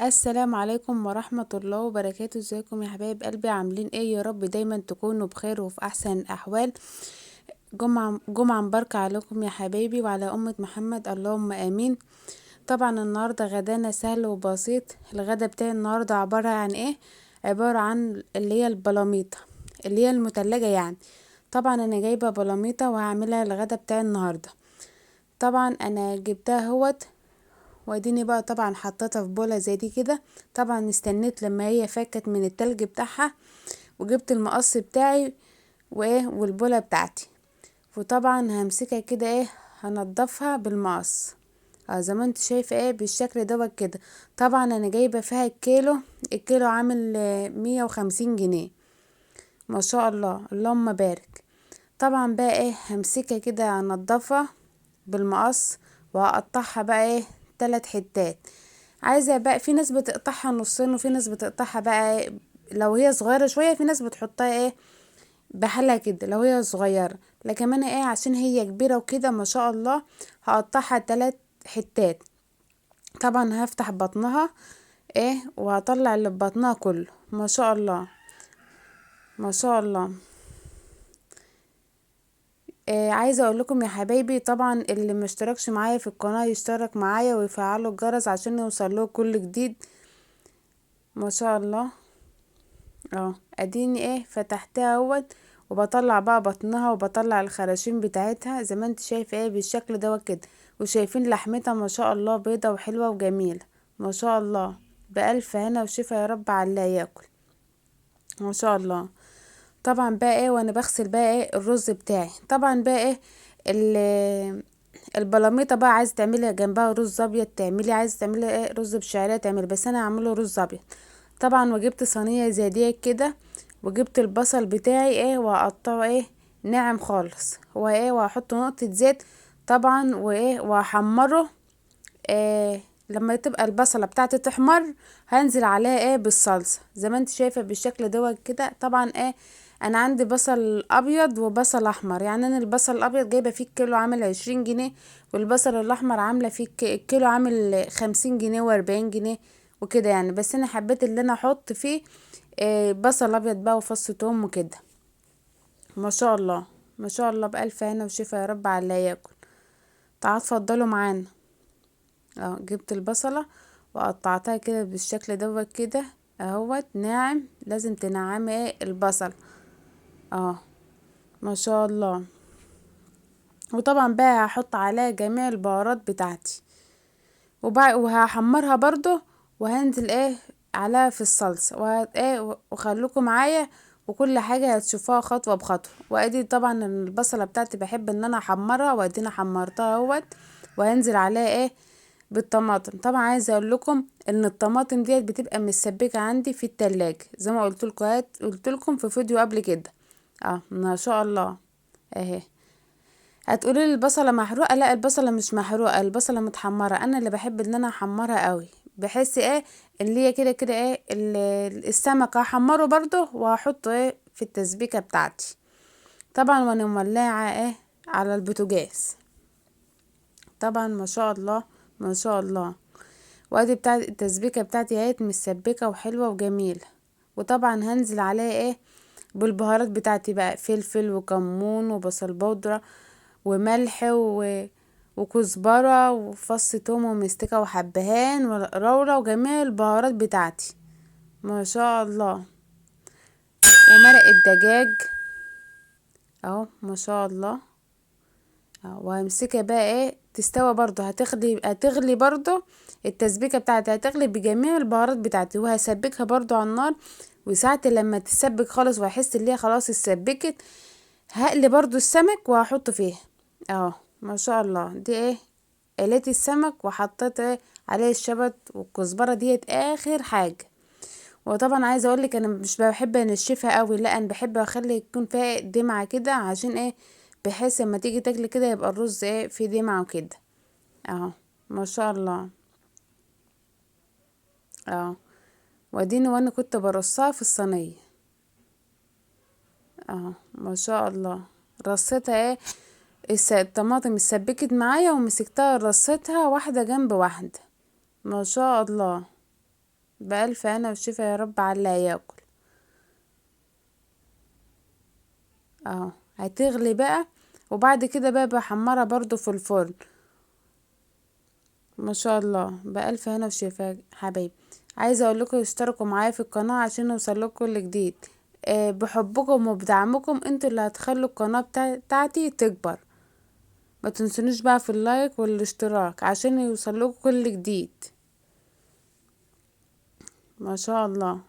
السلام عليكم ورحمة الله وبركاته. ازيكم يا حبايب قلبي؟ عاملين ايه؟ يا رب دايما تكونوا بخير وفي احسن الاحوال. جمعة مباركة عليكم يا حبايبي وعلى امة محمد، اللهم امين. طبعا النهاردة غدانا سهل وبسيط. الغدا بتاعي النهاردة عبارة عن ايه؟ عبارة عن اللي هي البلاميطة، اللي هي المتلجة يعني. طبعا انا جايبة بلاميطة وهعملها الغدا بتاعي النهاردة. طبعا انا جبتها هوت، واديني بقى طبعا حطيتها في بولة زي دي كده. طبعا استنيت لما هي فكت من التلج بتاعها، وجبت المقص بتاعي وايه والبولة بتاعتي. وطبعا همسكها كده ايه، هنضفها بالمقص. زي ما انت شايفه ايه بالشكل دوت كده. طبعا انا جايبه فيها الكيلو عامل 150 جنيه. ما شاء الله اللهم بارك. طبعا بقى ايه همسكها كده انضفها بالمقص، وهقطعها بقى ايه 3 حتات. عايزة بقى، في ناس بتقطعها نصين وفي ناس بتقطعها بقى لو هي صغيرة شوية، في ناس بتحطها ايه بحالها كده لو هي صغيرة. لكن انا ايه عشان هي كبيرة وكده ما شاء الله هقطعها 3 حتات. طبعا هفتح بطنها ايه وهطلع اللي في بطنها كله. ما شاء الله ما شاء الله. عايزه اقول لكم يا حبايبي، طبعا اللي مشتركش معايا في القناه يشترك معايا ويفعلوا الجرس عشان يوصل له كل جديد. ما شاء الله. اديني ايه فتحتها اهوت، وبطلع بقى بطنها وبطلع الخراشيم بتاعتها زي ما انت شايفه ايه بالشكل دوت كده. وشايفين لحمتها ما شاء الله بيضه وحلوه وجميله. ما شاء الله. بألف هنا وشفا يا رب على اللي ياكل. ما شاء الله. طبعا بقى ايه وانا بغسل بقى ايه الرز بتاعي. طبعا بقى ايه البلاميطه بقى عايزه تعملي جنبها رز ابيض تعملي، عايزه تعملي ايه رز بشعريه تعملي، بس انا هعمله رز ابيض. طبعا وجبت صينيه زي دي كده، وجبت البصل بتاعي ايه وهقطعه ايه ناعم خالص، وايه وهحط نقطه زيت. طبعا وايه وهحمره. لما تبقى البصله بتاعتي تحمر، هنزل عليها ايه بالصلصه زي ما انت شايفه بالشكل دوت كده. طبعا ايه انا عندي بصل ابيض وبصل احمر، يعني انا البصل الابيض جايبه فيه الكيلو عامل 20 جنيه، والبصل الاحمر عامله فيه الكيلو عامل 50 جنيه و40 جنيه وكده يعني. بس انا حبيت اللي انا احط فيه بصل ابيض بقى وفص توم وكده. ما شاء الله ما شاء الله. بألف هنا وشفا يا رب على اللي ياكل. تعالوا اتفضلوا معانا. جبت البصلة وقطعتها كده بالشكل دوت كده اهوت ناعم. لازم تنعمي ايه البصل. اه ما شاء الله. وطبعا بقى هحط عليها جميع البهارات بتاعتي، وهحمرها برضو، وهنزل ايه عليها في الصلصة ايه وخلوكم معايا. وكل حاجة هتشوفوها خطوة بخطوة. وادي طبعا البصلة بتاعتي بحب ان انا احمرها، وادينا حمرتها اهوت. وهنزل عليها ايه بالطماطم. طبعا عايزه اقول لكم ان الطماطم ديت بتبقى مسبكه عندي في التلاجة زي ما قلت لكم في فيديو قبل كده. ما شاء الله. اهي. هتقولي لي البصله محروقه؟ لا البصله مش محروقه، البصله متحمره. انا اللي بحب ان انا احمرها قوي، بحس ايه اللي هي كده كده ايه السمك هحمره برضو وهحطه ايه في التسبيكه بتاعتي. طبعا وانا مولعه ايه على البوتاجاز. طبعا ما شاء الله ما شاء الله. وادي بتاع التسبيكه بتاعتي اهيت مسبكه وحلوه وجميله. وطبعا هنزل عليها ايه بالبهارات بتاعتي بقى، فلفل وكمون وبصل بودره وملح وكزبره وفص توم ومستكه وحبهان وروره وجميع البهارات بتاعتي. ما شاء الله. ومرق الدجاج اهو ما شاء الله. وهمسكها بقى ايه تستوى برضو، هتغلي برضو. التسبيكة بتاعتي هتغلي بجميع البهارات بتاعتي، وهسبكها برضو على النار. وساعة لما تسبك خالص واحس ان هي خلاص اتسبكت، هقلي برضو السمك وهحطه فيها. ما شاء الله. دي ايه قليت السمك وحطيت ايه عليه الشبت والكزبرة ديت اخر حاجة. وطبعا عايزه اقولك انا مش بحب انشفها قوي، لا انا بحب اخلي يكون فيها دمعه كده عشان ايه بحيث لما تيجي تاكلي كده يبقى الرز ايه فيه دمعه وكده. اهو ما شاء الله. اه واديني وانا كنت برصها في الصينيه. ما شاء الله. رصيتها ايه الطماطم اتسبكت معايا ومسكتها رصيتها واحده جنب واحده. ما شاء الله. بألف هنا وشفا يا رب على اللي هياكل. اهو هتغلي بقى، وبعد كده بقى بحمرها برضو في الفرن. ما شاء الله، بألف هنا وشفا يا حبايبي. عايزه اقول لكم اشتركوا معايا في القناه عشان يوصلكوا كل جديد. بحبكم وبدعمكم انتوا اللي هتخلوا القناه بتاعتي تكبر. ما تنسونيش بقى في اللايك والاشتراك عشان يوصلكوا كل جديد. ما شاء الله.